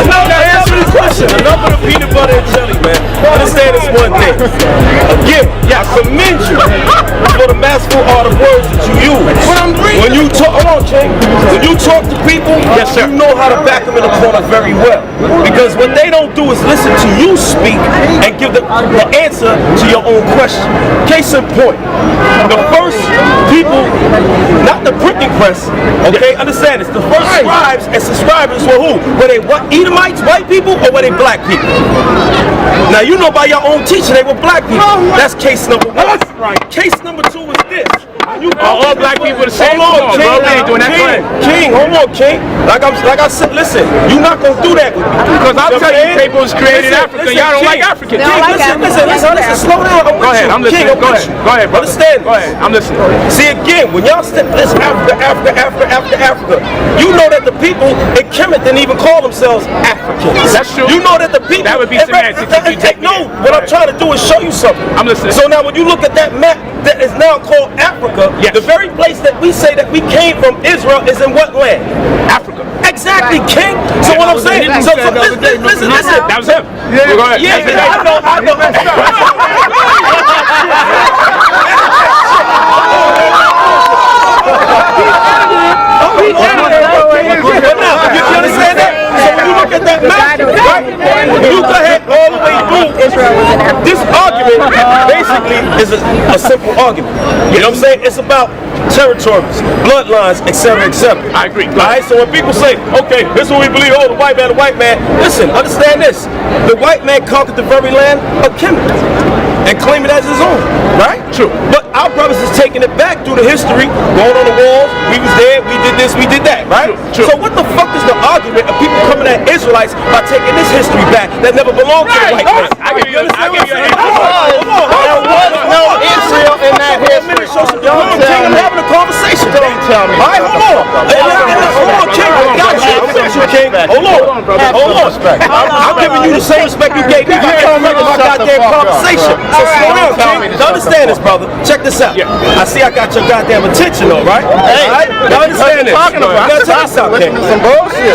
Answer the question. Enough of the peanut butter and jelly, man. Understand this one thing. Again, I commend you for the masterful art of words that you use. When you talk, hold on, King. When you talk to people, you know how to back them in the corner very well. Because what they don't do is listen to you speak and give the answer to your own question. Case in point, the first people, not the printing press, okay, understand this, the first scribes and subscribers were who? Were they what, Edomites, white people, or were they black people? Now you know by your own teaching they were black people. That's case number one. Case number two is this. All black people the same. Hold on, King, hold on, King. Like I said, listen, you're not gonna do that with me. Because I'll tell you, people was created in Africa. Y'all don't like Africans. Listen, slow down. Go ahead, I'm listening. Go ahead, brother. Understand? Go ahead, I'm listening. See again, when y'all step this Africa, you know that the people in Kemet didn't even call themselves Africans. That's true. You know that the people. That would be semantics. No, what I'm trying to do is show you something. I'm listening. So now when you look at that map that is now called Africa, the very place that we say that we came from, Israel, is in what land? Africa. Exactly, King. So what I'm saying, listen. That was him. Go ahead. I know. You understand that? So when you look at that map, right? When you go ahead all the way through, this argument basically is a simple argument. You know what I'm saying? It's about territories, bloodlines, etc., etc. I agree. Alright, so when people say, okay, this is what we believe, oh, the white man, listen, understand this. The white man conquered the very land of Kemet and claim it as his own, right? True. But our brothers is taking it back through the history, going on the walls, we was there, we did this, we did that, right? True. So what the fuck is the argument of people coming at Israelites by taking this history back that never belonged to the white man? I'll give you an answer. Hold on. No Israel in that history. I'm having a conversation. Don't tell me. All right, hold on. Hold on, King. I got you, King. Hold on. I'm giving you the same respect you gave me my goddamn conversation. So slow down, King. Now understand this, brother. Check this out. I see I got your goddamn attention, though, right? Hey, now understand this. You gotta check this out, King.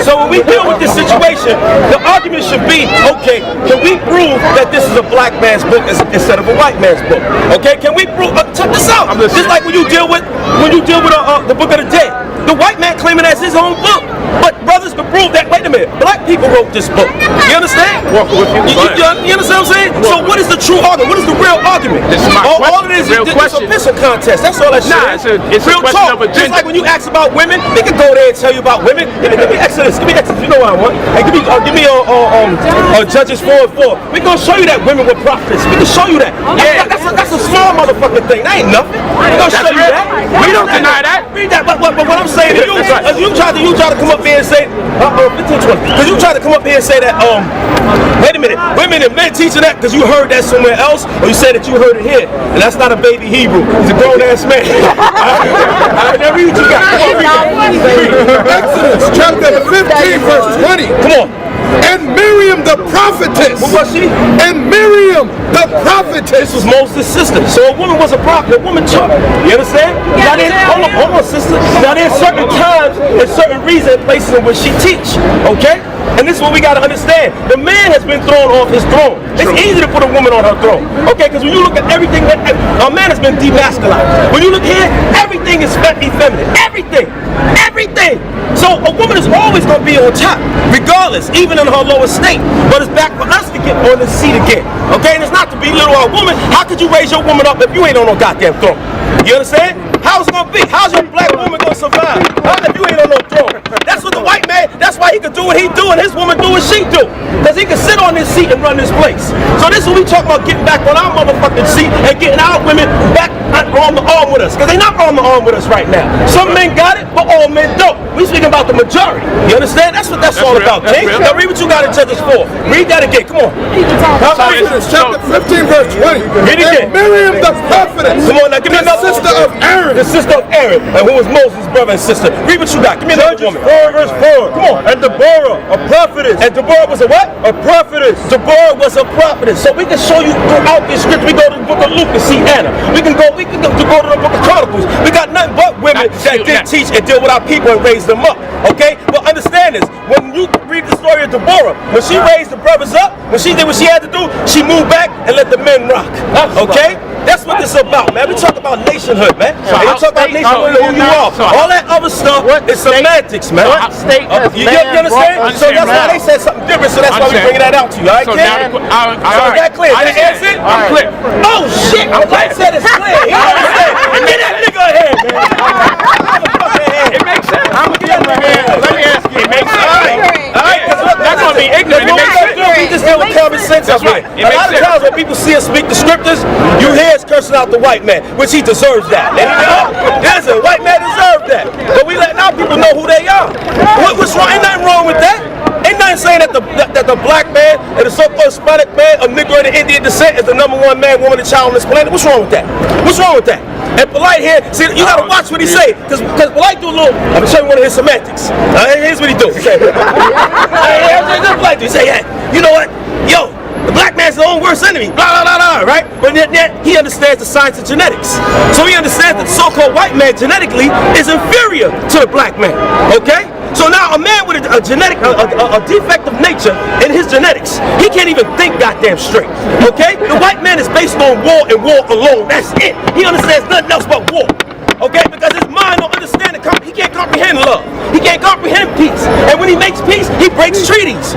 So when we deal with this situation, the argument should be, okay, can we prove that this is a black man's book instead of a white man's book? Okay, can we prove? Check this out. Just like when you deal with the Book of the Dead, the white man claiming that's his own book, but brothers can prove that. Wait a minute, black people wrote this book. You understand? You understand what I'm saying? So what is the true argument? What is the real argument? This is my all it is is a missile contest. That's all that shit. Nah, it's real talk. Just like when you ask about women, they can go there and tell you about women. Give me Exodus. Give me Exodus. You know what I want. Hey, give me Judges 4:4. We gonna show you that women were prophets. We can show you that. Yeah, that's a small motherfucking thing. That ain't nothing. We gonna show you that. We don't deny that. Read that. But what I'm saying to you is you try to come up here and say 15:20. Because you try to come up here and say that wait a minute, women and men teaching that because you heard that somewhere else, or you said that you heard it here, and that's not a baby Hebrew. He's a grown ass man. I never read what you got. Exodus chapter 15 verse 20. Come on. And Miriam the prophetess. What was she? And Miriam the prophetess. This was Moses' sister. So a woman was a prophet. A woman taught. You understand? Hold on, sister. Now there's certain times and certain reasons and places in which she teach. Okay? And this is what we got to understand. The man has been thrown off his throne. It's easy to put a woman on her throne. Okay? Because when you look at everything, a man has been demasculized. When you look here, everything is effeminate. Everything. So a woman is always going to be on top, regardless, even in her lowest state. But it's back for us to get on the seat again. Okay? And it's not to belittle our woman. How could you raise your woman up if you ain't on no goddamn throne? You understand? How's it going to be? How's your black woman going to survive? If you ain't on no throne? That's what the white man, that's why he can do what he do and his woman do what she do. Because he can sit on this seat and run this place. So this is what we talk about, getting back on our motherfucking seat and getting our women back arm to arm with us. Because they not arm to arm with us right now. Some men got it, but all men don't. We speaking about the majority. You understand? That's what that's all real. about, King. Now read what you got in Judges 4. Read that again. Come on. Exodus chapter 15 verse 20. Read it again. And Miriam the prophetess. Come on now, give me another sister of Aaron. The sister of Aaron, and who was Moses' brother and sister. Read what you got. Give me another woman. 4 verse 4. Come on. And Deborah, a prophetess. And Deborah was a what? A prophetess. Deborah was a prophetess. So we can show you throughout this script. We go to the book of Luke to see Anna. We can go to the book of Chronicles. We got nothing but women that did teach and deal with our people and raise them up. Okay? But understand this. When you read the story of Deborah, when she raised the brothers up, when she did what she had to do, she moved back and let the men rock. Okay? That's what this is about, man. We talk about nationhood, man. We talk about nationhood and who you are. All that other stuff is semantics, man. You understand? So that's why they said something different, so that's why we bringing that out to you. All right, kid? So is that clear? Is that answer? I'm clear. Oh, shit. I said it's clear. You understand? Get that nigga ahead, man. It makes sense. I'm gonna give him a hand. Let me ask you. It makes sense. All right. That's gonna be ignorant. It makes sense. We just deal with common sense. That's right. A lot of times when people see us speak the scriptures, you hear us cursing out the white man, which he deserves that. Listen, white man deserves that. But we let now people know who they are. What's wrong? Ain't nothing wrong with that. Ain't nothing saying that the black man and the so-called Hispanic man of Negro and Indian descent is the #1 man, woman, and child on this planet. What's wrong with that? What's wrong with that? And Polite here, see, you gotta watch what he say, because Polite do a little, I'm gonna show you one of his semantics. Here's what he do. He say, Polite do. He say, hey, you know what? Yo, the black man's the own worst enemy, blah, blah, blah, blah, right? But yet he understands the science of genetics. So he understands that the so-called white man genetically is inferior to the black man, okay? So now a man with a genetic, a defective nature in his genetics, he can't even think goddamn straight, okay? The white man is based on war and war alone, that's it. He understands nothing else but war. Okay, because his mind don't understand it. He can't comprehend love. He can't comprehend peace. And when he makes peace, he breaks treaties.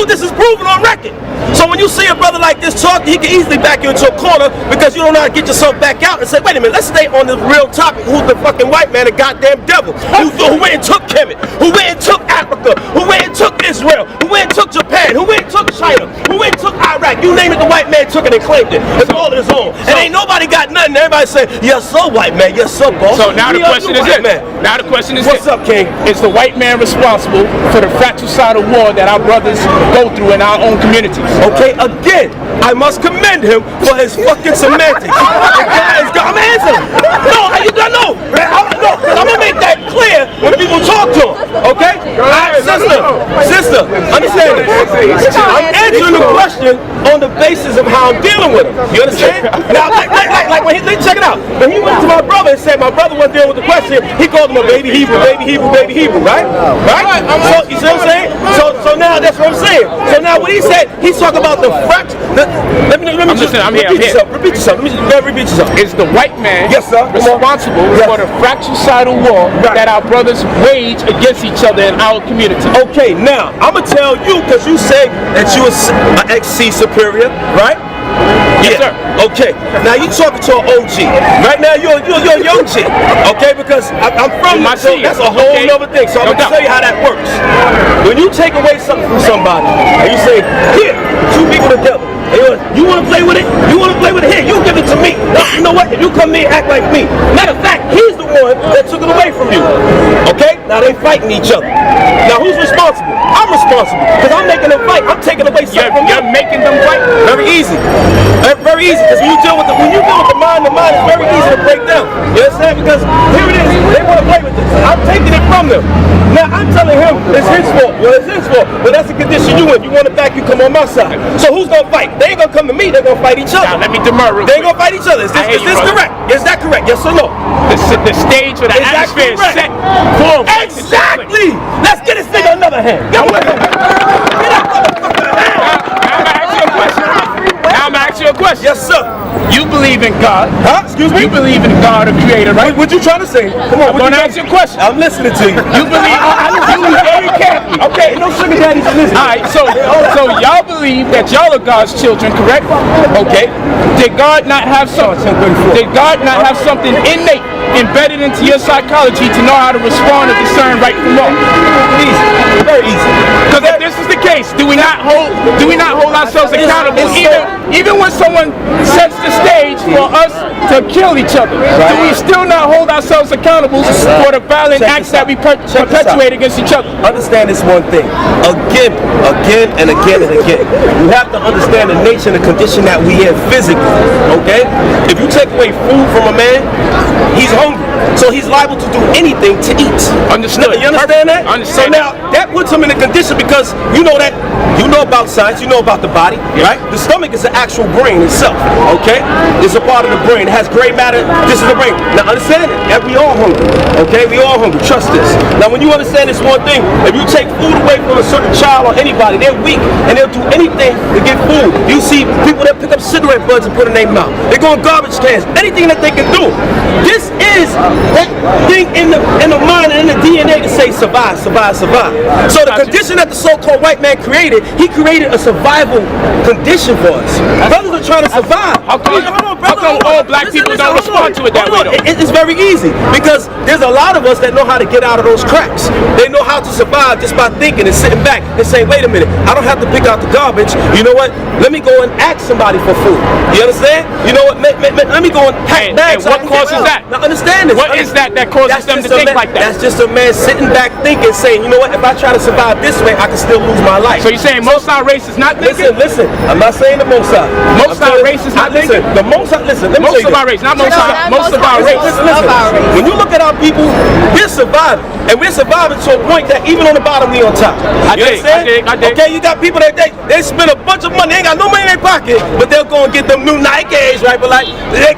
This is proven on record. So when you see a brother like this talk, he can easily back you into a corner because you don't know how to get yourself back out and say, wait a minute, let's stay on the real topic. Who's the fucking white man, the goddamn devil? Who went and took Kemet? Who went and took Africa? Who went and took Israel? Who went and took Japan? Who went and took China? Who went and took Iraq? You name it, the white man took it and claimed it. It's all his own. And ain't nobody got nothing. Everybody say, yes, sir, white man. Yes, sir, boss. So now the question is this. Now the question is this. What's up, King? Is the white man responsible for the fratricidal war that our brothers go through in our own communities? Okay, again, I must commend him for his fucking semantics. I'm answering. No, you got no. I'm gonna make that clear when people talk to him. Okay? Sister, understand this. I'm answering the question on the basis of how I'm dealing with him. You understand? Now, like when check it out. When he went to my brother and said my brother wasn't dealing with the question, he called him a baby Hebrew, right? Right? So you see what I'm saying? So now that's what I'm saying. So now when he said he's talking about the fract. Let me repeat yourself. Repeat yourself. Is the white man responsible for the fratricidal war that our brothers wage against each other in our community? Okay, now I'm gonna tell you because you say that you an XC superior, right? Yes, sir. Okay. Now you talking to an OG. Right now you're a young G. Okay, because I'm from my city. That's a whole nother thing. So I'm gonna tell you how that works. When you take away something from somebody and you say, here, two people together. You want to play with it? You want to play with it? Here, you give it to me. No, you know what? If you come here, act like me. Matter of fact, he's the one that took it away from you. Okay? Now they fighting each other. Now who's responsible? I'm responsible because I'm making them fight. I'm taking away something from you. You're making them fight. Very easy. Very easy. Because when you deal with the mind is very easy to break down. You understand? Because here it is. They want to play with this. I'm taking it from them. Now I'm telling him it's his fault. Well, it's his fault. But that's the condition you in. You want it back, you come on my side. So who's gonna fight? They ain't gonna come to me. They're gonna fight each other. Now let me demur real They ain't quick. gonna fight each other. Is this correct? Is that correct? Yes or no? The stage for the atmosphere is set for exactly. Let's get this nigga another hand. Get that motherfucker a hand. Now I'm gonna ask you a question. Yes, sir. You believe in God. Huh? Excuse me? You believe in God, the creator, right? What you trying to say? Come on. I'm gonna ask you a question. I'm listening to you. You believe, you very carefully. Okay, no sugar daddies in this. Alright, so y'all believe that y'all are God's children, correct? Okay. Did God not have something innate, embedded into your psychology to know how to respond and discern right from wrong? Easy. Very easy. Because if this is the case, do we not hold ourselves accountable even when someone sets the stage for us to kill each other? Do we still not hold ourselves accountable for the violent acts that we perpetuate against each other? Understand this one thing. Again and again. You have to understand the nature and the condition that we in physically. Okay? If you take away food from a man, he's hungry. So he's liable to do anything to eat. Understood. You understand that? Understand. So now that puts him in a condition because you know that You know about science, you know about the body, right? The stomach is the actual brain itself, okay? It's a part of the brain. It has gray matter. This is the brain. Now understand it. Yeah, we all hungry, okay? We all hungry. Trust this. Now when you understand this one thing, if you take food away from a certain child or anybody, they're weak and they'll do anything to get food. You see people that pick up cigarette butts and put in their mouth. They go in garbage cans. Anything that they can do. This is that thing in the mind and in the DNA to say survive, survive, survive. So the condition that the so-called white man created, he created a survival condition for us. Brothers are trying to survive. How come all black people don't respond to it that way though? It's very easy because there's a lot of us that know how to get out of those cracks. They know how to survive just by thinking and sitting back and saying, wait a minute, I don't have to pick out the garbage. You know what? Let me go and ask somebody for food. You understand? You know what? Let me go and pack bags. And what causes that? Now understand this. What is that causes them to think like that? That's just a man sitting back thinking, saying, you know what? If I try to survive this way, I can still lose my life. So you're saying Mossad race is not thinking? Listen. I'm not saying the Mossad. Mossad race is not thinking? The Mossad, listen. Let me Most of our race, not Mossad. Most of our race. Listen. When you look at our people, we're surviving. And we're surviving to a point that even on the bottom, we on top. I dig. Okay, you got people that they spend a bunch of money, they ain't got no money in their pocket, but they'll go and get them new Nikes, right? But like, they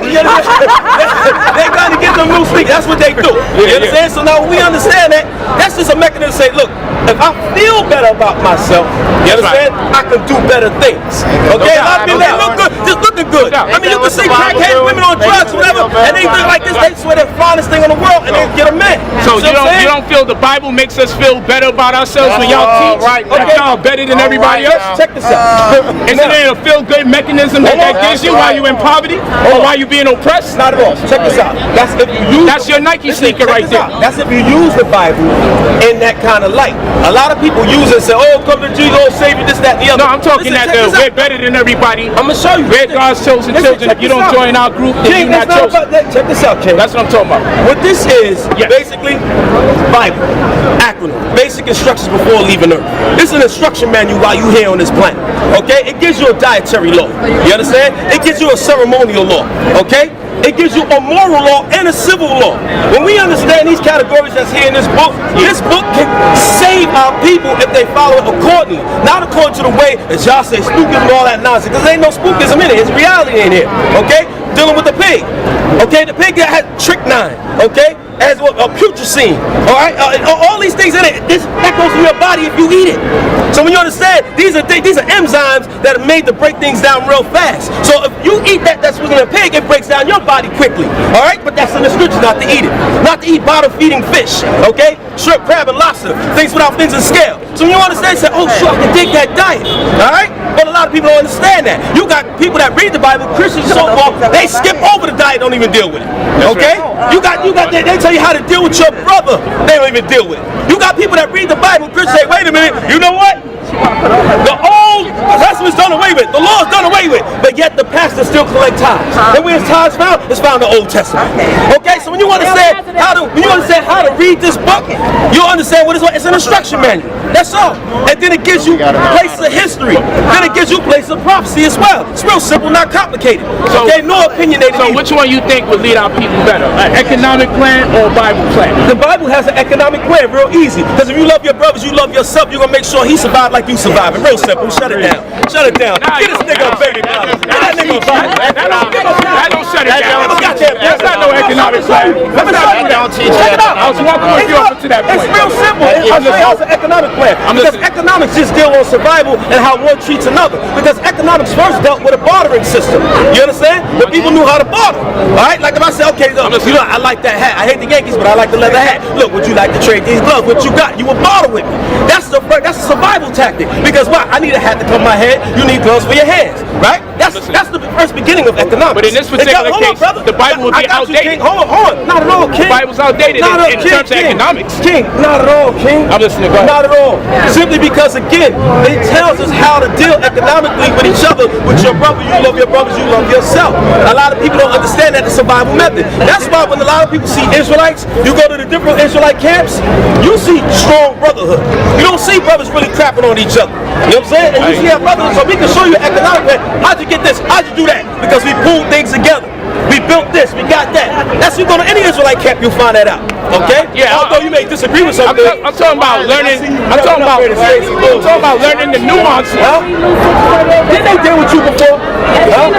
gotta get them new sneakers. That's what they do. You understand? So now we understand that. That's just a mechanism to say, look, if I feel better about myself, you understand? I can do better things. Okay? A lot of people that look good, just looking good. I mean, you can see crackhead women on drugs, whatever, and they look like this. They swear they're the finest thing in the world, and they get a man. So you don't feel the Bible makes us feel better about ourselves when y'all teach that y'all better than everybody else? Check this out. Isn't it a feel-good mechanism that gives you while you're in poverty or while you're being oppressed? Not at all. Check this out. That's your Nike sneaker right there. That's if you use the Bible in that kind of light. A lot of people use it and say, oh, come to Jesus, oh, save you, this, that, and the other. No, I'm talking that we're better than everybody. I'm going to show you. We're God's chosen children. If you don't join our group, then you're not chosen. Check this out, King. That's what I'm talking about. What this is, basically, Bible, acronym, basic instructions before leaving Earth. This is an instruction manual while you're here on this planet. Okay? It gives you a dietary law. You understand? It gives you a ceremonial law. Okay? It gives you a moral law and a civil law. When we understand these categories that's here in this book can save our people if they follow it accordingly. Not according to the way that y'all say spookism and all that nonsense. Because there ain't no spookism in it. It's reality in here. Okay? Dealing with the pig. Okay? The pig that has strychnine. Okay? As a putrescine, all right, all these things in it. That goes in your body if you eat it. So when you understand, these are enzymes that are made to break things down real fast. So if you eat that's within a pig, it breaks down your body quickly. All right, but that's in the scriptures not to eat it, not to eat bottom-feeding fish. Okay, shrimp, crab, and lobster, things without things in scale. So when you understand, say, oh, sure, I can dig that diet. All right, but a lot of people don't understand that. You got people that read the Bible, Christians so far, they skip over the diet, don't even deal with it. Okay, you got they tell you how to deal with your brother. They don't even deal with it. You got people that read the Bible, Christians say, wait a minute, you know what? The Old Testament's done away with. The law's done away with. But yet the pastors still collect tithes. And where is tithes found? It's found in the Old Testament. Okay, so when you understand how to read this book, you'll understand what it's an instruction manual. That's all. And then it gives you places of history. Then it gives you places of prophecy as well. It's real simple, not complicated. Okay, no opinionated. So which one you think would lead our people better? An economic plan or a Bible plan? The Bible has an economic plan, real easy. Because if you love your brothers, you love yourself, you're going to make sure he survives like you survive. Real simple. Shut it down. Shut it down. Get this nigga a baby Bible. Get that nigga a Bible. That don't shut it down. That's not no economic plan. Let me show you that. Check it out. I was walking with you up to that point. It's real simple. I'll show you how it's an economic plan. Because economics just deal on survival and how one treats another. Because economics first dealt with a bartering system. You understand? But people knew how to barter. All right? Like if I say, okay, look, you know, I like that hat. I hate the Yankees, but I like the leather hat. Look, would you like to trade these gloves? What you got? You will barter with me. That's a survival tactic. Because why? I need a hat to cover my head. You need gloves for your hands. Right? That's the first beginning of economics. But in this particular case, the Bible would be outdated. Hold on. Not at all, King. The Bible's outdated in terms of economics. King, not at all, King. I'm listening. Go ahead. Not at all. Simply because, again, it tells us how to deal economically with each other. With your brother, you love your brothers, you love yourself. A lot of people don't understand that the survival method. That's why when a lot of people see Israelites, you go to the different Israelite camps, you see strong brotherhood. You don't see brothers really crapping on each other. You know what I'm saying? And you see our brothers, so we can show you economic plan. How'd you get this? How'd you do that? Because we pulled things together. We built this, we got that. That's you go to any Israelite camp, you'll find that out. Okay? Yeah, although you may disagree with something. I'm talking about learning. I'm talking about learning the nuances. Huh? Didn't they deal with you before? Huh?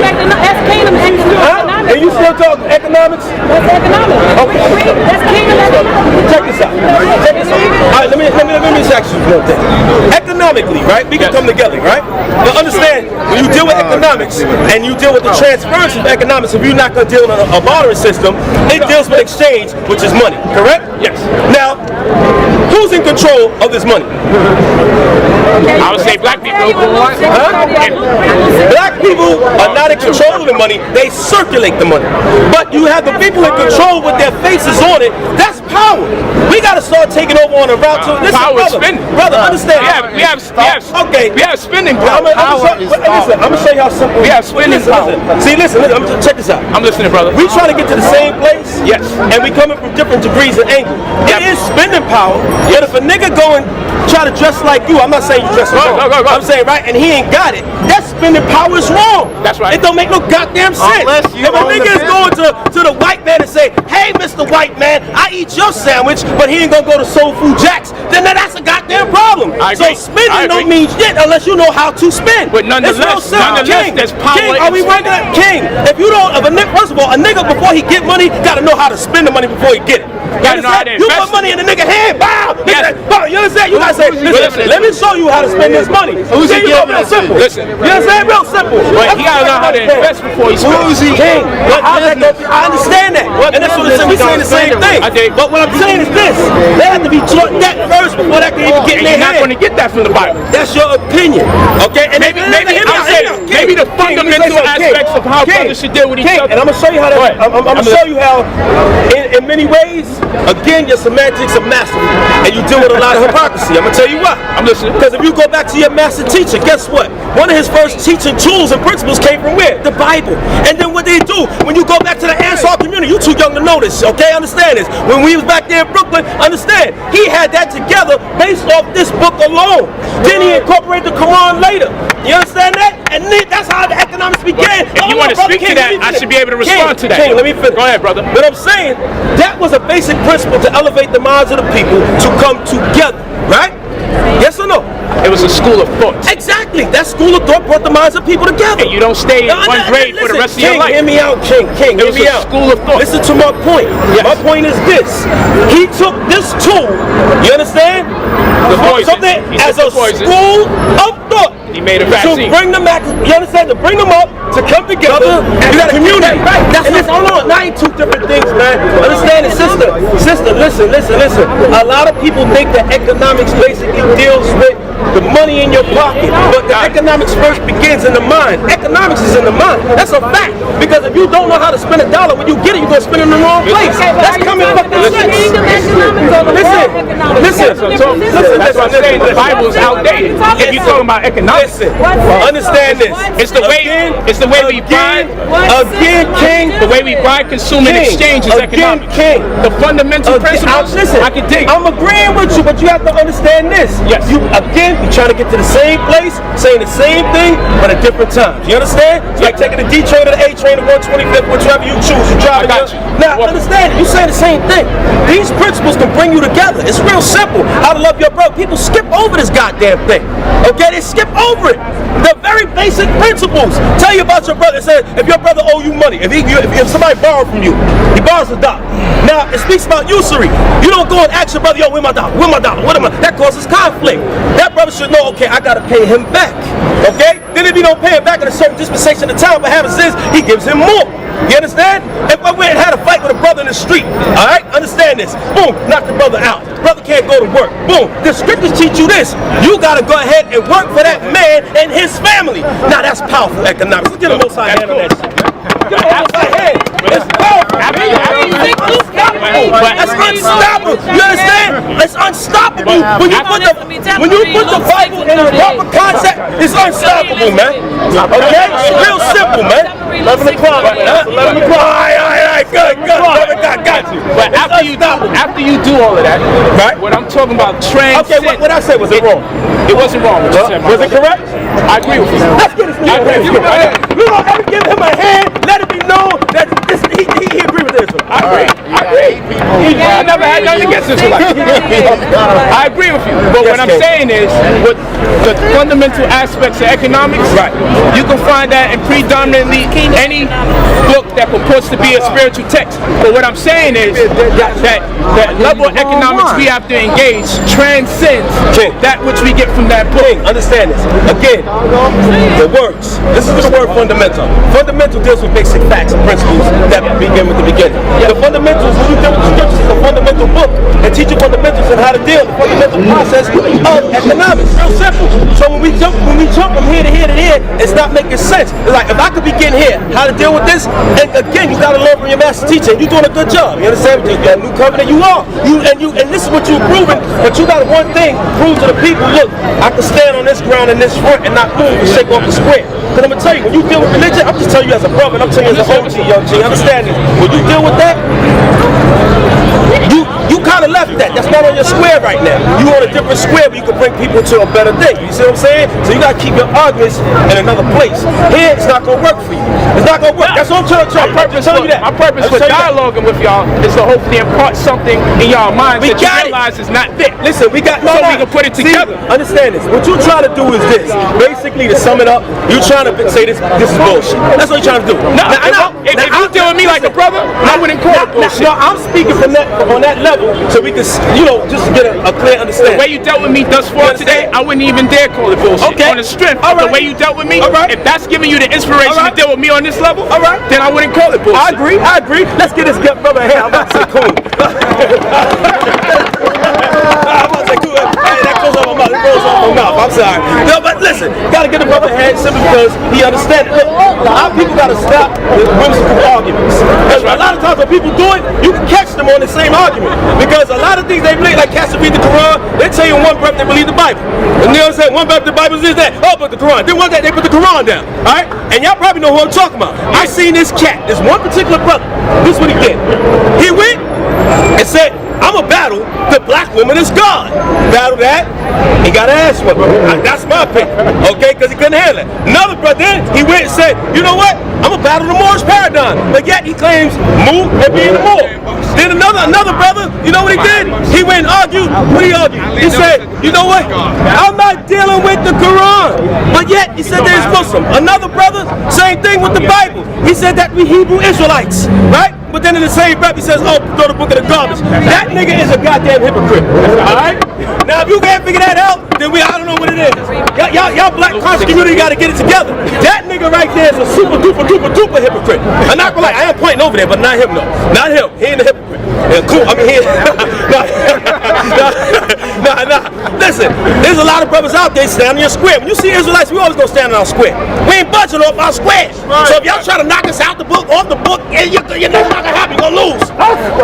And you still talk economics? That's economics. Okay. That's kingdom economics. Check this out. Check this out. All right, let me ask you one thing. Economically, right? We can come together, right? But understand, when you deal with economics and you deal with the transference of economics, if you're not going to deal with a bartering system, it deals with exchange, which is money. Correct? Yes. Now, who's in control of this money? I would say black people. Huh? Black people are not in control of the money. They circulate the money. But you have the people in control with their faces on it. That's power. We got to start taking over on the route to listen, Power brother. spending. Brother, understand. We have spending I'm power. gonna show you how simple. We have spending power. Listen. Check this out. I'm listening, brother. We try to get to the same place. Yes. And we coming from different degrees and angles. It is spending power. Yet if a nigga go and try to dress like you, I'm not saying you dress wrong. Go. I'm saying right, and he ain't got it. That spending power is wrong. That's right. It don't make no goddamn sense. Unless you If a own the nigga is business. going to the white man and say, "Hey, Mr. White Man, I eat your sandwich," but he ain't gonna go to Soul Food Jack's, then that's a goddamn problem. I So agree. spending don't mean shit unless you know how to spend. But nonetheless, It's real simple. King, there's power King, in are we spending. working at King? If you don't, first of all, a nigga before he get money gotta know how to spend the money before he get it. Gotta know how to You invest put money in the nigga hand, bow. Yes. Bow. You understand? You gotta say, listen, let me show you how to spend this money. Who's he Then you go giving real it to? simple. Listen. You understand? Real simple. But he gotta know how to invest before he spends. Who's he? King, how that go? I understand that. And that's what we saying the same thing. I dig. But what I'm saying is this: they have to be taught that first before that can even get in And you're their not going hand. to get that from the Bible. That's your opinion, okay? And Maybe the fundamental aspects of how brothers should deal with each other. And I'm gonna show you how that. Go ahead. I'm gonna show you how, in many ways, again, your semantics are masterful, and you deal with a lot of hypocrisy. I'm gonna tell you why. I'm listening. Because if you go back to your master teacher, guess what? One of his first teaching tools and principles came from where? The Bible. And then what they do when you go back to the Ansar community, you too young to know this, okay? Understand this. When we was back there in Brooklyn, understand he had that together based off this book alone. Then he incorporated the Quran later. You understand that? And then that's how the economics began. If you want to speak to that, I should be able to respond to that. King, let me finish. Go ahead, brother. But I'm saying that was a basic principle to elevate the minds of the people to come together, right? Yes or no? It was a school of thought. Exactly. That school of thought brought the minds of people together. And you don't stay in No, one no, grade for the listen, rest of your King, life. Hear me out, King. It Hear was me a out. school of thought. Listen to my point. Yes. My point is this. He took this tool, you understand? The poison. Something He as took a the poison. school of thought. He made a To vaccine. bring them back, you understand? To bring them up, to come together as a community. That's what's going on. Now ain't two different things, man. Understand it, sister. Sister, listen. A lot of people think that economics basically deals with the money in your pocket, but the economics first begins in the mind. Economics is in the mind. That's a fact. Because if you don't know how to spend a dollar, when you get it, you're gonna spend it in the wrong place. That's common fucking sense. Listen. That's what I'm saying. The Bible's outdated. If you're talking about economics, Listen, understand this. it's the way we buy. Again, King. The way we buy, consume, and exchange is economics. King. The fundamental principles. Listen, I can dig. I'm agreeing with you, but you have to understand this. Yes. You're trying to get to the same place, saying the same thing, but at different times. You understand? It's like taking the D train to the A train to 125th, whichever you choose. You drive. I got you. Now, understand it. You saying the same thing. These principles can bring you together. It's real simple. How to love your brother. People skip over this goddamn thing. Okay? They skip over it. The very basic principles. Tell you about your brother. It says if your brother owe you money, if somebody borrowed from you, he borrows $1. Now, it speaks about usury. You don't go and ask your brother, yo, where my dollar? Where my dollar? What am I? That causes conflict. That brother should know, okay, I got to pay him back. Okay? Then if you don't pay him back in a certain dispensation of time, what happens is he gives him more. You understand? If I went and had a fight with a brother in the street, all right? Understand this. Boom, knock the brother out. Brother can't go to work. Boom. The scriptures teach you this. You got to go ahead and work for that man and his family. Now, that's powerful economics. Let's get a Most High hand on that shit. Get a Most High hand. It's powerful. That's unstoppable. You understand? It's unstoppable. When you put the Bible in the proper concept, it's unstoppable, man. Okay? It's real simple, man. 11 o'clock. 11 o'clock. All right. Good. 11 o'clock. Got you. But after you do all of that, right? What I'm talking about transcend. Okay, what I said, was it wrong? It wasn't wrong. What you said, was it correct? I agree with you. Let's get this. We're going to give him a hand. Let it be known that this I agree. I never had nothing against Israelites. I agree with you. But what I'm saying is, with the fundamental aspects of economics, you can find that in predominantly any book that purports to be a spiritual text. But what I'm saying is that level of economics we have to engage transcends that which we get from that book. Understand this. Again, the words. This is the word fundamental. Fundamental deals with basic facts and principles that begin with the beginning. The fundamentals, when you deal with the scriptures, is a fundamental book and teach you fundamentals and how to deal with the fundamental process of economics. Real simple. So when we jump from here to here to here, it's not making sense. It's like, if I could begin here, how to deal with this, and again, you got to learn from your master teacher, and you're doing a good job. You understand? You got a new covenant, you are. And this is what you're proving, but you got one thing, prove to the people, look, I can stand on this ground in this front and not move and shake off the square. Because I'm going to tell you, when you deal with religion, I'm just telling you as a brother, and I'm telling you as an OG, young G, understand this. When you deal with that, you kind of left that. That's not on your square right now. You on a different square where you can bring people to a better thing. You see what I'm saying? So you got to keep your arguments in another place. Here, it's not going to work for you. It's not going to work. That's what I'm trying to tell you. My purpose for dialoguing with y'all is to hopefully impart something in y'all minds that you realize is not there. Listen, we got so we can put it together. See, understand this. What you trying to do is this. Basically, to sum it up, you trying to say this is bullshit. That's what you're trying to do. If you deal with me like a brother, I wouldn't call it bullshit. No, I'm speaking from that on that level, so we can, just get a clear understanding. The way you dealt with me thus far today, I wouldn't even dare call it bullshit. Okay. On the strength of the way you dealt with me, if that's giving you the inspiration to deal with me on this level, then I wouldn't call it bullshit. I agree. Let's get this brother here. I'm about to say cool. That goes off my mouth. It goes off my mouth. I'm sorry. No, but listen, gotta get the brother head simply because he understands. Look, a lot of people gotta stop with whimsical arguments. Because a lot of times when people do it, you can catch them on the same argument. Because a lot of things they believe, like cats that read the Quran, they tell you in one breath they believe the Bible. And you know what I'm saying? One breath the Bible is that. Oh, but the Quran. Then one day they put the Quran down. Alright? And y'all probably know who I'm talking about. I seen this cat, this one particular brother. This is what he did. He went and said, I'm a battle the black woman is God. Battle that, he got an ass whipping. That's my opinion. Okay, because he couldn't handle it. Another brother, he went and said, you know what? I'm a battle the Moorish paradigm. But yet he claims Mu and being a Moor. Then another brother, you know what he did? He went and argued. What he argued? He said, you know what? I'm not dealing with the Quran. But yet he said there's Muslim. Another brother, same thing with the Bible. He said that we Hebrew Israelites, right? But then in the same breath he says, oh, throw the book in the garbage. That nigga is a goddamn hypocrite. Alright? Now if you can't figure that out, then I don't know what it is. Y'all black conscious community gotta get it together. That nigga right there is a super duper hypocrite. I'm not gonna lie, I ain't pointing over there, but not him though. Not him. He ain't a hypocrite. Yeah, cool. I mean he Nah. Listen, there's a lot of brothers out there standing in your square. When you see Israelites, we always gonna stand in our square. We ain't budging off our squares. Right. So if y'all try to knock us out off the book, you're not gonna happen. You're gonna lose.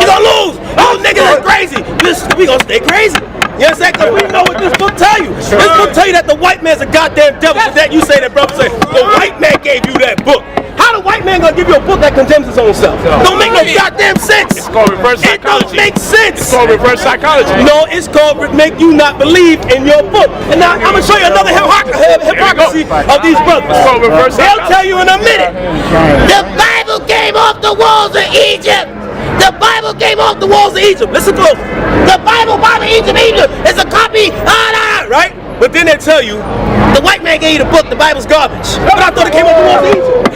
You're gonna lose. Oh, niggas are crazy. We gonna stay crazy. You understand? Because we know what this book tell you. This book tell you that the white man's a goddamn devil. For that you say that, brother, say the white man gave you that book. How the white man gonna give you a book that condemns his own self? Don't make no goddamn sense. It's called reverse psychology. It don't make sense. It's called reverse psychology. No, it's called make you not believe in your book. And now I'm gonna show you another hypocrisy of these brothers. It's called reverse psychology. They'll tell you in a minute. The Bible came off the walls of Egypt. The Bible came off the walls of Egypt. Listen close. The Bible of Egypt is a copy. Right? But then they tell you the white man gave you the book. The Bible's garbage. But I thought it came off the walls of Egypt.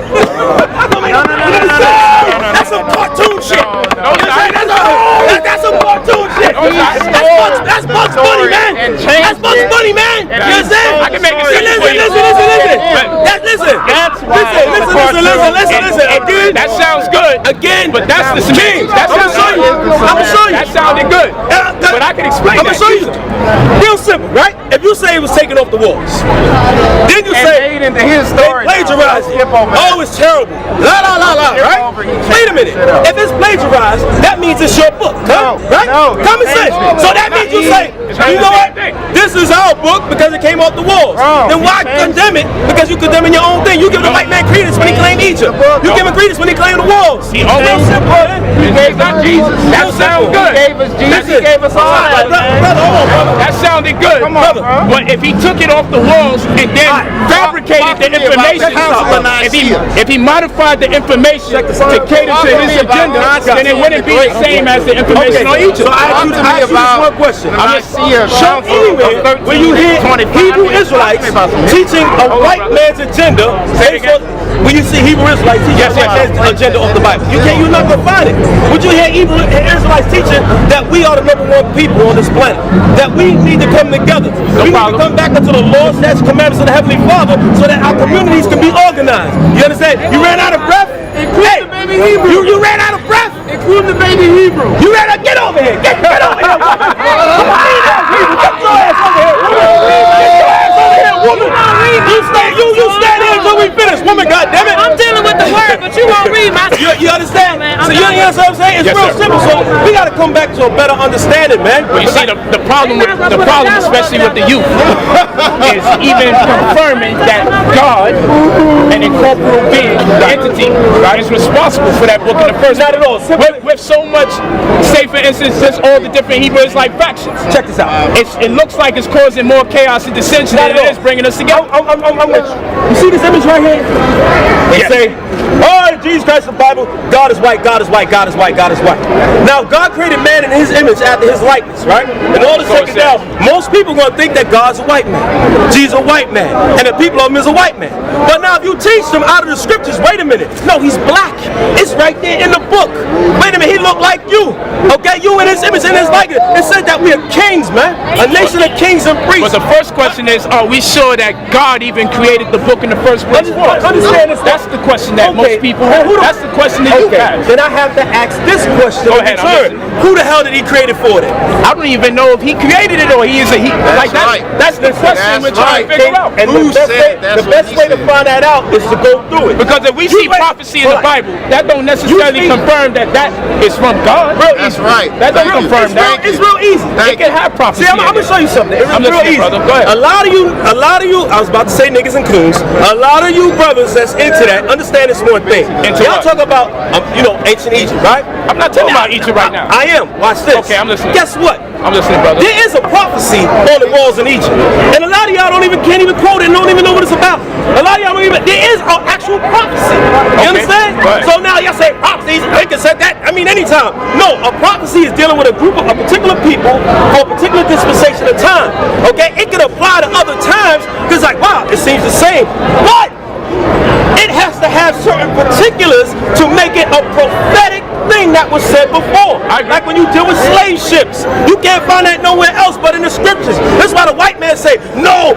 That's some cartoon shit. That's some cartoon shit. That's Bugs Bunny, man. That's Bugs Bunny, man. You understand? I can make it simple for you. Listen. Again, that sounds good. Again, but that's the scheme. I'm gonna show you. That sounded good. But I can explain. I'm gonna show you. Real simple, right? If you say it was taken off the walls, then you say they plagiarized it. Oh, it's terrible. Right? Wait a minute. If it's plagiarized, that means it's your book, huh? Right? Common sense. So that means you say You know what? This is our book because it came off the walls. Then why condemn it? Because you condemning your own thing. You give the white man credence when he claimed Egypt. You give him credence when he claimed the walls. He almost gave us Jesus. That sounds good. He gave us Jesus. He gave us all that, man. That sounded good. But if he took it off the walls and then fabricated the information, if he modified the information to cater to his agenda, then it wouldn't be the same as the information on Egypt. So I ask you this one question. Show anywhere where you hear Hebrew Israelites teaching a white man's agenda. When you see Hebrew Israelites teaching a white man's agenda of the Bible, you not gonna find it. Would you hear Hebrew Israelites teaching that we are the #1 people on this planet? That we need to come together. We need to come back into the laws, statutes, commandments of the Heavenly Father, so that our communities can be organized. You understand? You ran out of breath. Hey, you ran out of breath. Including the baby Hebrew. You ran out. Get over here. Get over here. Get your ass over here. Get your ass over here, woman. You stand here until we finish, woman. God damn it. I'm dealing with the word, but you won't read my. You understand? So you understand what I'm saying? It's real simple. So we got to come back to a better understanding, man. Well, you see, the problem, especially with the youth, is even confirming that God, an incorporeal being, the entity, is responsible for that book in the first. Not at all. With so much, say for instance, just all the different Hebrew Israelite factions. Check this out. It looks like it's causing more chaos and dissension than it is bringing us together. I'm with you. You see this image right here? They say, oh, Jesus Christ, the Bible, God is white, God is white, God is white, God is white. Now, God created man in his image after his likeness, right? In order to take it down, most people are going to think that God's a white man. Jesus is a white man. And the people of him is a white man. But now, if you teach them out of the scriptures, wait a minute. No, he's black. It's right there in the book. Wait a minute, he looked like you. Okay, you in his image, in his likeness. It said that we are kings, man. A nation of kings and priests. But the first question is, are we sure that God even created the book in the first place? Understand this. That's the question that most people have. That's the question that you have. Then I have to ask this question. Go ahead, who the hell did he create it for then? I don't even know if he created it or he is a he. That's the question we're trying to figure out. And the best way to find that out is to go through it. Because if we see prophecy in the Bible, that don't necessarily confirm that is from God. That's right. That don't confirm that. It's real easy. It can have prophecy. See, I'm going to show you something. It's real easy. Brother. Go ahead. A lot of you, I was about to say niggas and coons. A lot of you brothers that's into that, understand this one thing. Y'all talk about, ancient Egypt, right? I'm not talking about Egypt right now. I am. Watch this. Okay, I'm listening. Guess what? I'm listening, brother. There is a prophecy on the walls in Egypt. And a lot of y'all can't even quote it and don't even know what it's about. A lot of y'all there is an actual prophecy. You understand? Right. So now y'all say prophecies, they can say that, anytime. No, a prophecy is dealing with a particular people for a particular dispensation of time. Okay? It can apply to other times, because wow, it seems the same. But it has to have certain particulars to make it a prophetic thing that was said before. Like when you deal with slave ships, you can't find that nowhere else but in the scriptures. That's why the white man say, nah,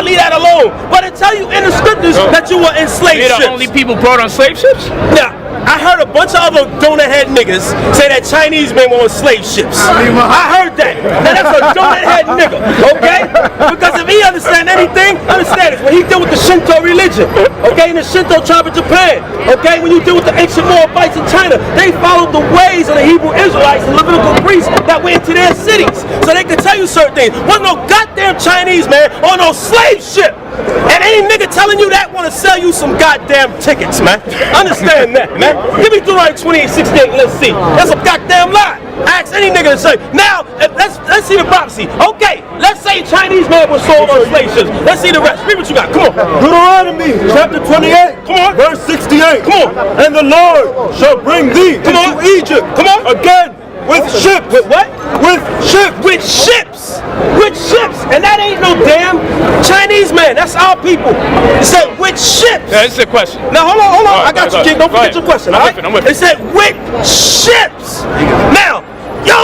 leave that alone. But it tell you in the scriptures that you were in slave ships. They're the only people brought on slave ships? Now, I heard a bunch of other donut head niggas say that Chinese men were on slave ships. I heard that. Now that's a donut head nigga, okay? Because if he understand anything, understand it. When he deal with the Shinto religion, okay, in the Shinto tribe of Japan, okay, when you deal with the ancient Moabites in China, they followed the ways of the Hebrew Israelites and Levitical priests that went into their cities. So they could tell you certain things. Wasn't no goddamn Chinese man on no slave ship. And any nigga telling you that want to sell you some goddamn tickets, man. Understand that, man. Give me Deuteronomy 28:68. Let's see. That's a goddamn lie. Ask any nigga to say. Now, let's see the prophecy. Okay, let's say Chinese man was sold on slave ships. Let's see the rest. Read what you got. Come on. Deuteronomy chapter 28. Come on. Verse 68. Come on. And the Lord shall bring thee into Egypt. Come on. Again. With ships. With what? With ships. With ships. With ships. And that ain't no damn Chinese man. That's our people. It said with ships. Yeah, this is a question. Now hold on. Right, I got you, kid. Don't forget your question. I'm with you. It said with ships. Now,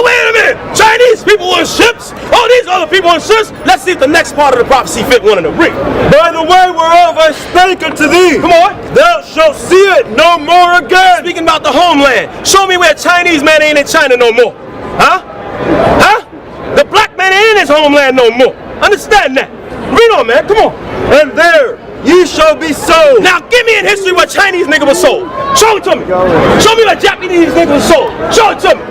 wait a minute. Chinese people on ships? Oh, these other people on ships? Let's see if the next part of the prophecy fit one of them. Read. By the way whereof I spake unto thee. Come on. Thou shalt see it no more again. Speaking about the homeland. Show me where a Chinese man ain't in China no more. Huh? The black man ain't in his homeland no more. Understand that. Read on, man. Come on. And there ye shall be sold. Now give me in history what Chinese nigga was sold. Show it to me. Show me what Japanese nigga was sold. Show it to me.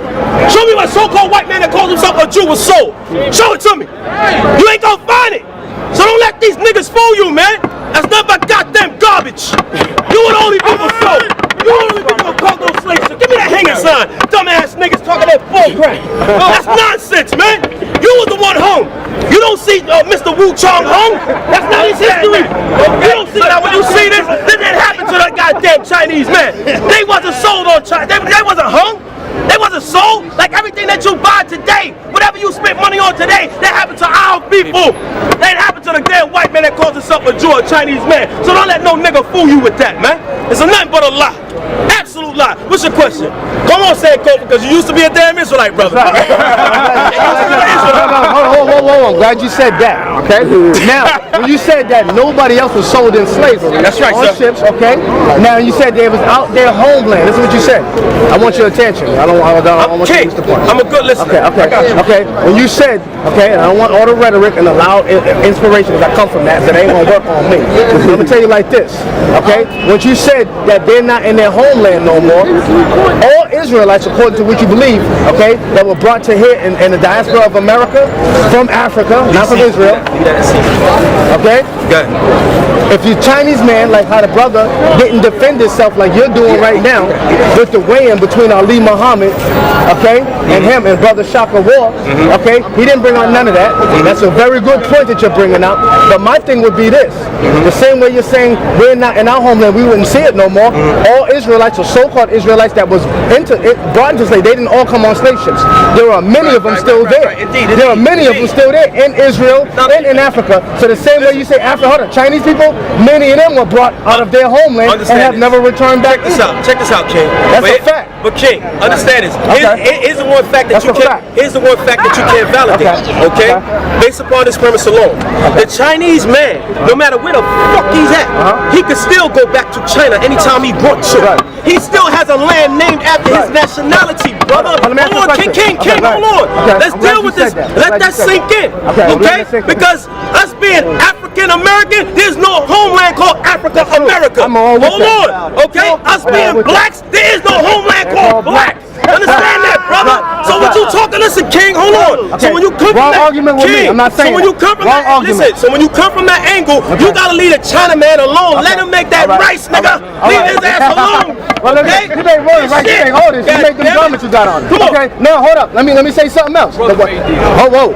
Show me what so-called white man that calls himself a Jew was sold. Show it to me. You ain't gonna find it. So don't let these niggas fool you, man. That's nothing but goddamn garbage. You were the only people sold. You were the only people who called those slaves. So give me that hanging sign. Dumbass niggas talking that bull crap. That's nonsense, man. You was the one hung. You don't see Mr. Wu Chong hung. That's not his history. You don't see that. When you see this didn't happen to that goddamn Chinese man. They wasn't sold on China. They wasn't hung. They wasn't sold. Like everything that you buy today, whatever you spent money on today, that happened to our people. That happened to the damn white man that calls himself a Jew or a Chinese man. So don't let no nigga fool you with that, man. It's a nothing but a lie. Absolute lie. What's your question? Come on, say it, Kobe, because you used to be a damn Israelite, brother. Whoa. I'm glad you said that, okay? Now, when you said that nobody else was sold in slavery. That's right, on sir. ships, okay? Now, you said they was out their homeland. This is what you said. I want your attention. I don't want you to miss the point. I'm a good listener. Okay. When you said, okay, and I don't want all the rhetoric and the loud inspirations that come from that ain't gonna work on me. I'm gonna tell you like this, okay? When you said that they're not in their homeland no more, all Israelites, according to what you believe, okay, that were brought to here in the diaspora of America, from Africa, not from Israel, okay? Good. If you're Chinese man, like how the brother didn't defend himself like you're doing right now, with the weigh-in between Ali Muhammad, okay, and him and brother Shaka War, okay, he didn't bring out none of that. That's a very good point that you're bringing out. But my thing would be this: the same way you're saying we're not in our homeland, we wouldn't see it no more. All Israelites or so-called Israelites that was brought into slavery, they didn't all come on slave ships. There are many of them still there. There are many of them still there in Israel and in Africa. So the same way you say Africa, hold on, Chinese people, many of them were brought out of their homeland and have never returned back. Check this out, King. That's a fact. But King, understand this. Here's the one fact that you can't. Here's the one fact that you can't validate. Okay? Based upon this premise alone, the Chinese man, no matter where the fuck he's at, he could still go back to China anytime he wants to. He still has a land named after his nationality, brother. Hold on, King, hold on. Let's deal with this. Let that sink in. Okay? Because us being African American, there's no homeland called Africa America. Hold on. Okay? Us being blacks, there is no homeland called black. Understand that, brother? So when you talking, listen, King, hold on. So when you come from that, King, so when you come from that, listen, so when you come from that angle, you gotta leave the Chinaman alone. Let him make that rice, nigga. Leave his ass alone. Okay? You ain't rolling right there. Hold this. You make them garments you got on. Okay? No, hold up. Let me say something else. Whoa.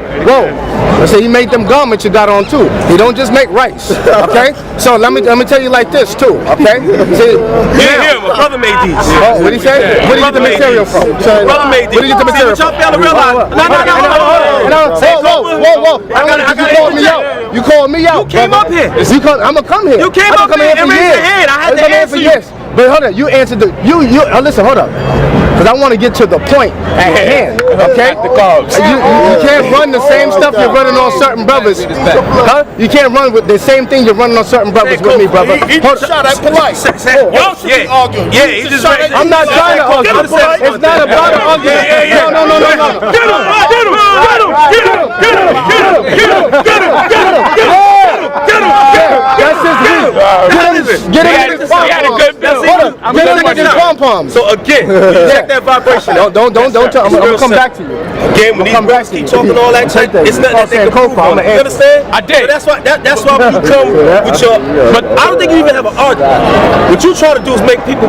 Let's say he made them garments you got on too. He don't just make rice. Okay? So let me tell you like this too. Okay? See, yeah, my brother made these. Oh, what did he say? Where did he get the material from? Brother made these. Where did he get the material from? Y'all fail to realize. Whoa. You called me out. You called me out. You came up here. I'm gonna come here. You came up here and raised your hand. I had to answer you. But hold on, you answered the listen, hold up. Because I want to get to the point at hand, okay? You can't run the same stuff you're running on certain brothers. Huh? You can't run with the same thing you're running on certain brothers with me, brother. He just shot at polite. Y'all should be arguing. Yeah, he just shot at. I'm not trying to argue. It's not about an argument. No. Get him in his pom-poms. So again, check that vibration. Don't tell. I'm gonna come back to you. Again, when these brothers keep talking all that shit, it's nothing that they can prove on. You understand? I did. So that's why when you come with your, but I don't think you even have an argument. What you try to do is make people,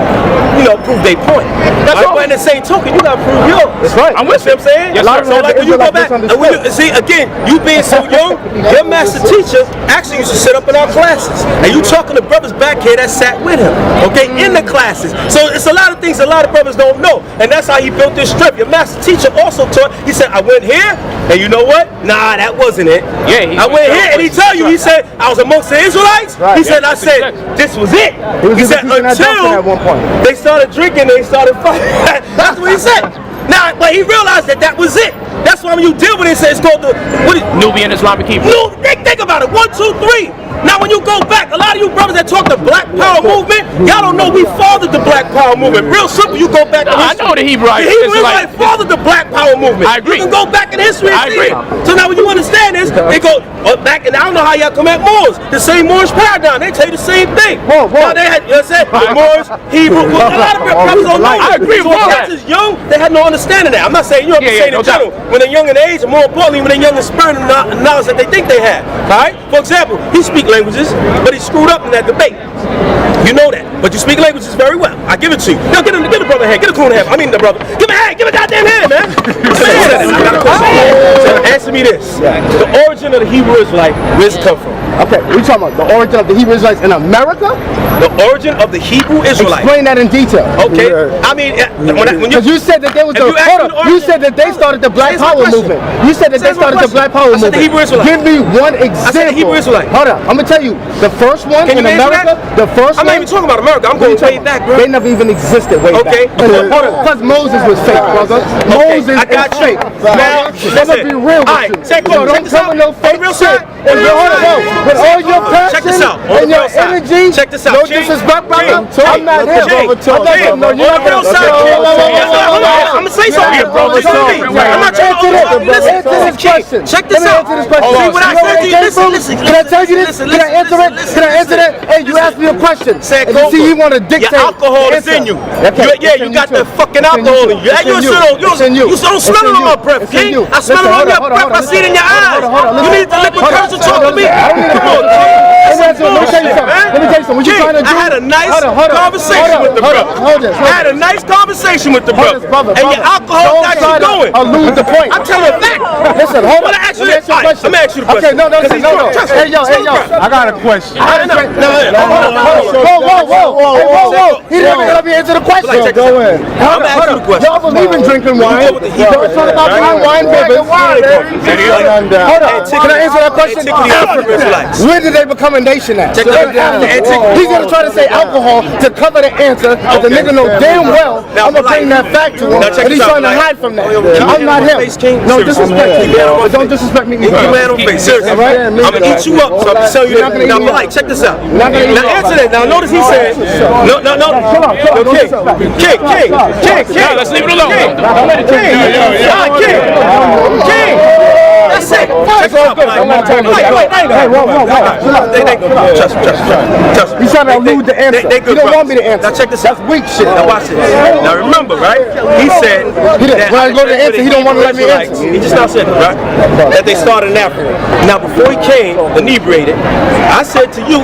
prove their point. That's why in the same token, you gotta prove yours. That's right. I'm with you. I'm saying. Yes, so like when you go back, and when you see again, you being so young, your master teacher actually used to sit up in our classes, and you talking to brothers back here that sat with him, okay, in the classes. So it's a lot of things a lot of brothers don't know, and that's how he built this strip. Your master teacher also taught. He said, I went here, and you know what? Nah, that wasn't it. Yeah, I went here, and he tell you, he said, I was amongst the Israelites. Right. He said, I said, this was it. He said, until at one point they started drinking, they started fighting. That's what he said. Now, but he realized that was it. That's why when you deal with it, it's called the Nubian Islamic Hebrew. No, think about it. 1, 2, 3. Now, when you go back, a lot of you brothers that talk the Black Power movement, y'all don't know we fathered the Black Power movement. Real simple, you go back. I know the Hebrew. The Hebrew Israelites fathered the Black Power movement. I agree. You can go back in history and I see agree. it. So now, when you understand this, they go back, and I don't know how y'all come at Moors. The same Moorish paradigm. They tell you the same thing. Now, they had, you know what I'm saying? The Moors, Hebrew. Well, a lot of brothers don't know. I agree So with when that. cats is young, they had no understanding of that. I'm not saying you have to say it in general. When they're young in age, and more importantly, when they're young in spirit and knowledge that they think they have. All right? For example, he speak languages, but he screwed up in that debate. You know that, but you speak languages very well. I give it to you. Now, get the brother a hand. Get a coon a hand. I mean the brother. Give him a hand. Give him a goddamn hand, man. I got a question. So answer me this. The origin of the Hebrew Israelite, where's it come from? Okay, we talking about the origin of the Hebrew Israelites in America? The origin of the Hebrew Israelite. Explain that in detail. Okay. I mean, when Because you said that they was the you said that they started the Black Power movement. You said that they started the Black Power movement. The Hebrew Israelite. Give me one example. I said the Hebrew Israelite. Hold on, I'm gonna tell you the first one in America. The first I'm not even talking about America. I'm going way back, bro. They never even existed way back. Hold on, because Moses was fake, brother. Moses is fake. Now, I'm gonna be real with you. Check this out. No fake shit. With all your passion and your energy, check this out. no disrespect, brother. I'm not him. No, you're not I'm gonna say something here, bro. I'm not trying to listen to this question. Check this out. See what I said to you? Listen. Can I tell you this? Can I answer it? Can I answer that? Hey, you asked me a question. And you see, you want to dictate. Your alcohol is in you. Yeah, you got that fucking alcohol in you. You don't smell it on my breath, King. I smell it on your breath. I see it in your eyes. You need to liquid courage to talk to me. Come on, Let me tell you something. What you trying to do? I had a nice conversation with the brother. I had a nice conversation with the brother. And your alcohol got you going. Elude the point. I'm telling you that. Listen, hold on. Let me ask you the question. Okay, no. Hey, yo. I got a question. Whoa. He didn't even let me answer the question. Go ahead. I'm asking you the question. Y'all believe in drinking wine. Don't talk about drinking wine, baby. Hold on. Can I answer that question? When did they become a nation at? He's going to try to say alcohol to cover the answer, but the nigga know damn well I'm going to bring that fact to him, and he's trying to hide from that. I'm not him. No disrespect. Don't disrespect me either. You man on face. Seriously. I'm going to eat you up, so I'm telling you that. Now, Mike, check this out. Now, answer that. Now, notice he said, no. King. Let's leave it alone. King. That's it. Check it out, Trust me. He's trying to elude the answer. You don't want me to answer. Now check this out. That's weak shit. Now watch this. Now remember, right? He said that when I go to the answer, he don't want to let me answer. He just now said it, right? That they started in Africa. Now before he came, inebriated, I said to you,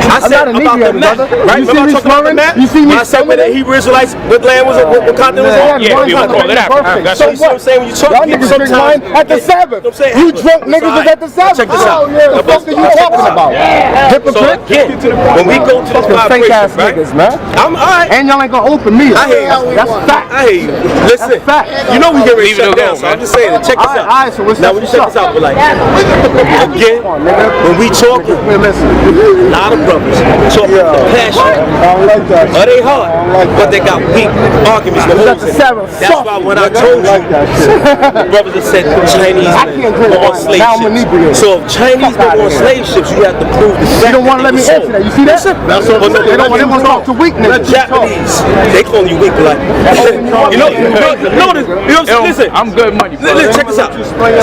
I said about the map, right? Remember I talked about the map? You see me I said where the Hebrew Israelites, what land was it, what continent was it? Yeah, we would call it Africa. So you see what I'm saying? When you talk y'all to people niggas drink wine at the Sabbath. You drunk niggas was at the Sabbath. Check this out. What the fuck are you talking about? So again, when we go to this Fake ass vibration, right? niggas, man. I'm alright. And y'all ain't gonna open me. I hear you. That's fact. I hear you. Listen, fact. you know we get ready Leave to it shut down, alone, so I'm man. just saying, check this out. Alright, so what's Now when you check this out, we're like, again, when we talking, a lot of brothers talking with passion. I don't like that. Are they hard? But they got weak arguments. That's why when I told you, brothers that said Chinese were on slave ships. So if Chinese were on slave ships, you have to prove the fact. You don't want to let me answer that. You see that? They don't want to talk to weak The niggas. Japanese, they call you weak, like listen. I'm good money, bro. Listen, check this out.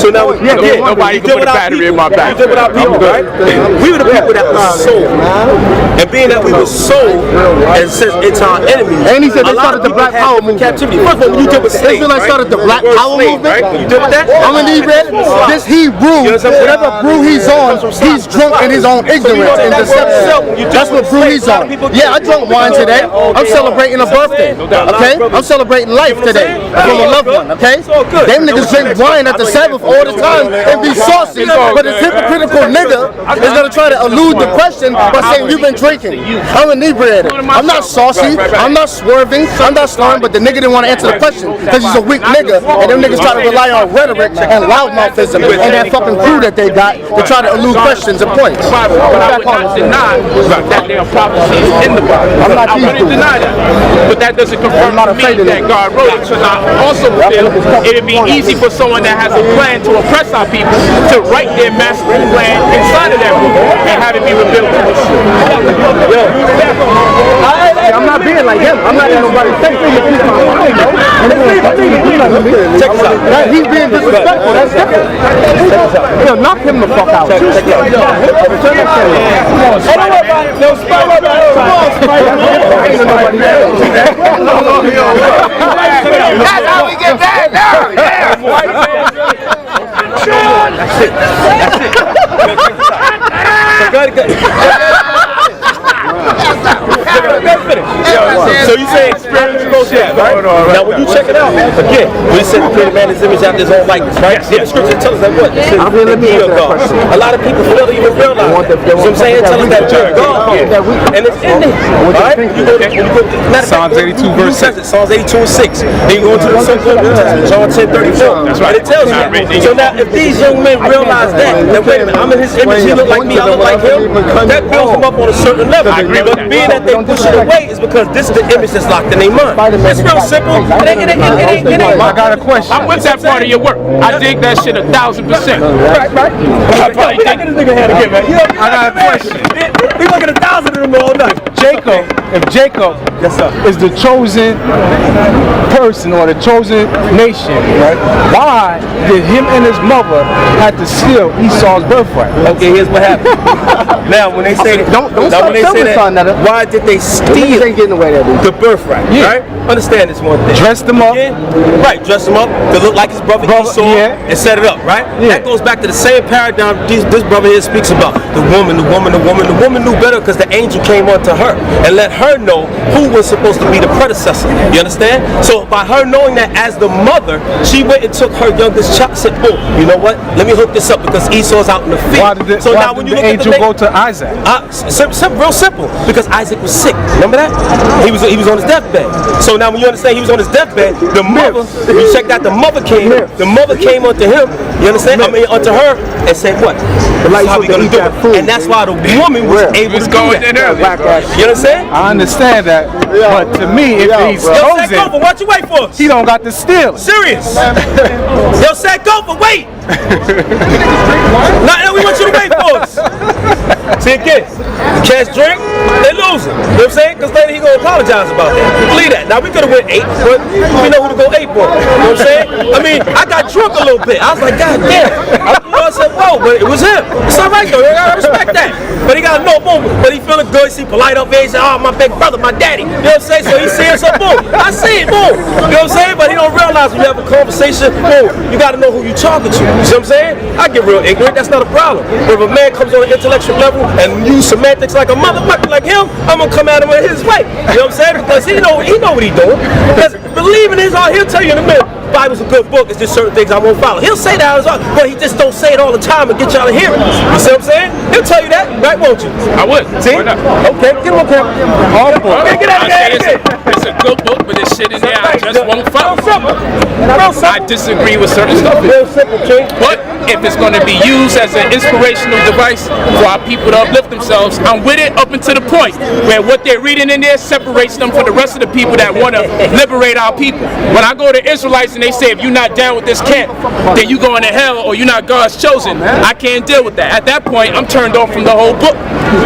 So now, nobody can put a battery in my back. You did without people, right? We were the people that were sold, and being that we were sold, and since it's our enemy, And he said they a lot started of the people Black had Power different movement. captivity. First of all, when you deal with slaves, Israelites started the Black Power movement. right? When you deal with that, I'm an inebriated. This Hebrew, whatever brew he's on, he's drunk in his own ignorance and deception. That's what brew he's on. Yeah, I drank wine today. I'm celebrating a birthday. Okay, I'm celebrating life today from a loved one. Okay, them niggas drink wine at the Sabbath all the time and be saucy, but this hypocritical nigga is gonna try to elude the question by saying you've been drinking. I'm inebriated. I'm not saucy. I'm not swerving. I'm not slurring. But the nigga didn't want to answer the question because he's a weak nigga, and them niggas try to rely on rhetoric and loudmouthism and that fucking crew that they got to try to elude questions and points. But I would not deny that there are prophecies in the Bible. I wouldn't deny that. But that doesn't confirm to me that God wrote it. So I also feel it would be easy for someone that has a plan to oppress our people to write their master plan inside of that book and have it be revealed to us. I'm not being like him. I'm not in nobody's face. Check this out. He's being disrespectful. That's different. Yo, knock him the fuck out. Check this out. That's how we get that down. That's it. So you say spiritual shit, right? Now when you check it out, again, we said the created man in his image after his own likeness, right? Yeah, the scripture tells us that what? It says God. A lot of people fail to even realize that. So I'm saying, tell us that we're God here. And it's in there. Alright? You go to Psalms 82 verse 6. Psalms 82 and 6. Then you go to the New Testament, John 10:34. That's right. And it tells you that. So now if these young men realize that wait a minute, I'm in his image, he look like me, I look like him, that builds them up on a certain level. But being that they push it away is because this is the image that's locked in their mind. It's real simple. It ain't. I got a question. I'm with that part of your work. I dig that shit 1,000%. Right. I probably think this nigga had again, man. I got a question. We look at 1,000 of them all night. If Jacob is the chosen person or the chosen nation, right? Why did him and his mother have to steal Esau's birthright? Okay, here's what happened. Now, when they say Don't stop telling me something, Netta. why did they steal Ain't getting away there, dude. the birthright? Right? Understand this one thing. Dressed him up. Right, dress him up to look like his brother Esau and set it up, right? That goes back to the same paradigm this brother here speaks about. The woman knew better because the angel came onto her and let her know who was supposed to be the predecessor. You understand? So by her knowing that as the mother, she went and took her youngest child and said, oh, you know what? Let me hook this up because Esau's out in the field. Why did the angel go to Isaac? Real simple, because Isaac was sick. Remember that? He was on his deathbed. So now when you understand he was on his deathbed, the mother, you check that, the mother came unto him, you understand? Unto her and said what? That's how we gonna do it. And that's why the woman was able to go in there. You understand? I understand that, but to me, if he's chosen, what you wait for? he don't got to steal. Serious. Yo, said go for wait. Now we want you to wait for us. See again, the cats drink, they losing. You know what I'm saying? Because later he gonna apologize about that. Believe that. Now we could have went 8, but we know who to go 8 for. You know what I'm saying? I mean, I got drunk a little bit. I was like, God damn. I said, whoa, but it was him. It's all right though. You gotta respect that. But he got no boom. But he feeling good. He see polite up there. He said, oh, my big brother, my daddy. You know what I'm saying? So he seeing some boom. I see it, boom. You know what I'm saying? But he don't realize when you have a conversation, boom, you gotta know who you talking to. You see what I'm saying? I get real ignorant. That's not a problem. But if a man comes on an intellectual level and use semantics like a motherfucker like him, I'm gonna come at him in his way. You know what I'm saying? Because he know what he doing. Because believing his heart, he'll tell you in a minute. Bible's a good book. It's just certain things I won't follow. He'll say that, but he just don't say it all the time and get y'all to hear it. You see what I'm saying? He'll tell you that, right? Won't you? I would. See? Okay, get him on camera. All book. Get out of here. It's a good book, but there's shit in there I just won't follow. Real simple. I disagree with certain stuff. Real simple, King. But if it's going to be used as an inspirational device for our people to uplift themselves, I'm with it up until the point where what they're reading in there separates them from the rest of the people that want to liberate our people. When I go to Israelites and they say, if you're not down with this camp, then you going to hell or you're not God's chosen, I can't deal with that. At that point, I'm turned off from the whole book.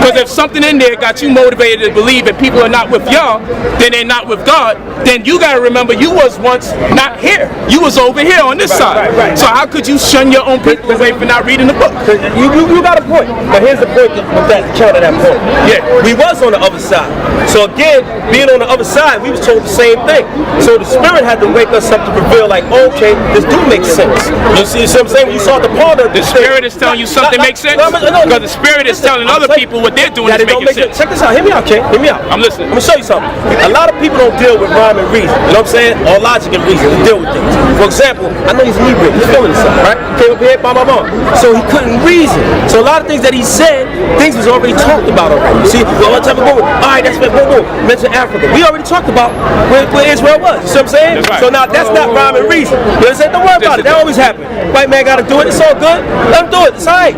Because if something in there got you motivated to believe that people are not with y'all, then they're not with God, then you got to remember you was once not here. You was over here on this side. So how could you shun your own people away for not reading the book? You got a point. But here's the point with that counter that point. Yeah, we was on the other side. So again, being on the other side, we was told the same thing. So the Spirit had to wake us up to reveal, like, okay, this do make sense. You see what I'm saying? When you saw the part of the Spirit is telling you something makes sense? Because the Spirit is telling other people what they're doing is making sense. Check this out. Hear me out, King. Hear me out. I'm listening. I'm going to show you something. A lot of people don't deal with rhyme and reason. You know what I'm saying? Or logic and reason to deal with things. For example, I know he's inebriated. He's feeling something, right? Came up here. say, blah, blah, blah. So he couldn't reason. So a lot of things that he said, things was already talked about already. You see, well, what type of boom? All right, that's boom, boom. Mention Africa. We already talked about where Israel was. You see what I'm saying? Right. So now that's not rhyme and reason. You understand? Don't worry about it. That always happens. White man got to do it. It's all good. Let him do it. It's all right.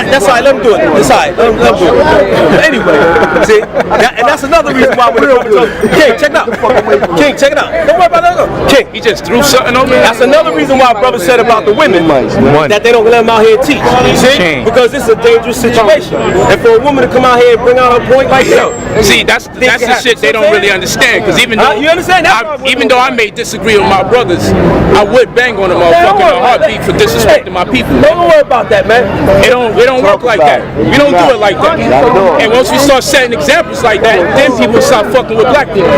That's all right. Let him do it. It's all right. Let him do it. But anyway, see, and that's another reason why we're King, check it out. King, check it out. Don't worry about that. King, He just threw something over there. that's another reason why brother said about the women that they don't let them out here and teach. You see? Because this is a dangerous situation. And for a woman to come out here and bring out her point like that. See, that's the shit they don't really understand. Because even though you understand? even though I may disagree with my brothers, I would bang on a motherfucker in a heartbeat for disrespecting my people. Don't worry about that, man. It don't work like that. We don't do it like that. And once we start setting examples like that, then people stop fucking with black people.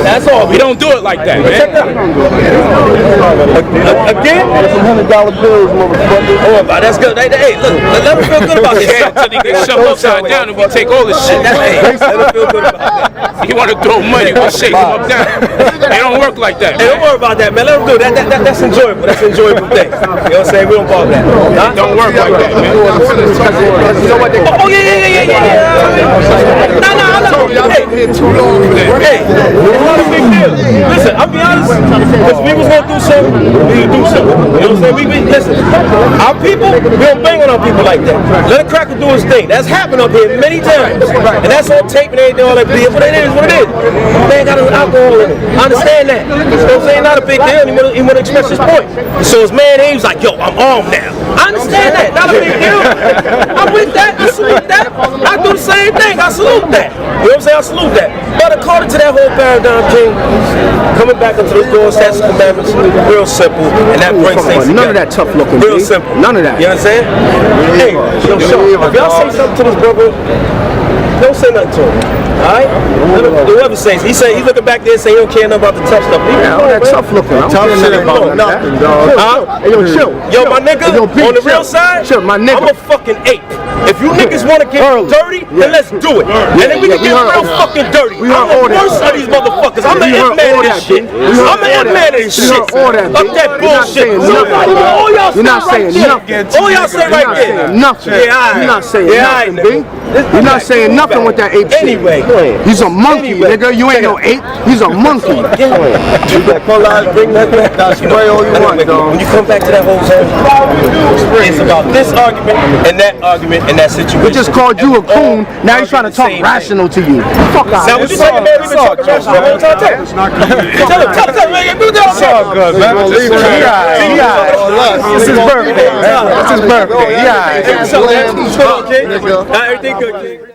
That's all. We don't do it like that, Check it man. out. Again? $100 bills, motherfucker. Oh, that's good. Hey, look, let me feel good about this. Yeah, until they get shoved upside down and we take all this shit. Let me feel good about that. You want to throw money, we'll shake them up down. They don't work like that. Hey, don't worry about that, man. Let them do that. That's enjoyable. That's an enjoyable thing. You know what I'm saying? We don't call that. Huh? Don't work like that, man. Oh, yeah. No. Hey, it's not a big deal. Listen, I'll be honest. If we was gonna do something, we would do something. You know what I'm saying? Listen, our people, we don't bang on our people like that. Let a cracker do his thing. That's happened up here many times. And that's on tape and everything, all that. But it is what it is. Man got alcohol in it. I understand that. You know what I'm saying? Not a big deal. He wanna express his point. So his man, he was like, yo, I'm armed now. I understand that. Not a big deal. I'm with that. I salute that. I do the same thing. I salute that. You know what I'm saying? I salute that. But according to that whole paradigm, King, coming back into the law, statutes, commandments, real simple, and that brings things together. None of that tough looking. Real B. simple. None of that. You understand? Hey, yo, if y'all say something to this brother, don't say nothing to him. Alright? Whoever says, he looking back there saying he don't care nothing about the tough stuff. Yeah, all that tough looking. Tough shit about nothing, dog. Huh? Hey, yo, chill. Yo, my nigga, Yo, B, on the chill. real side, Chill, my nigga. I'm a fucking ape. If you niggas want to get dirty, then let's do it. And then we can get real fucking dirty. I'm the worst of these motherfuckers. I'm the F-man of this shit. I'm the F-man of this shit. Up that bullshit. All y'all say right there. All y'all say right there. Nothing. You're not saying nothing, B. You're not saying nothing with that ape shit. Anyway. He's a monkey, nigga. You ain't no ape. He's a monkey. You better pull out, bring that back. Spray all you want, dog. When you come back to that whole zone, it's about this argument and that situation. We just called you a coon. Now he's trying to talk rational to you. Fuck out. Now, what you saying, man? We've been talking rational the whole time. Tell him, man. It's all good, man. It's his birthday. It's his birthday. Yeah. What's up, man? Everything good, King?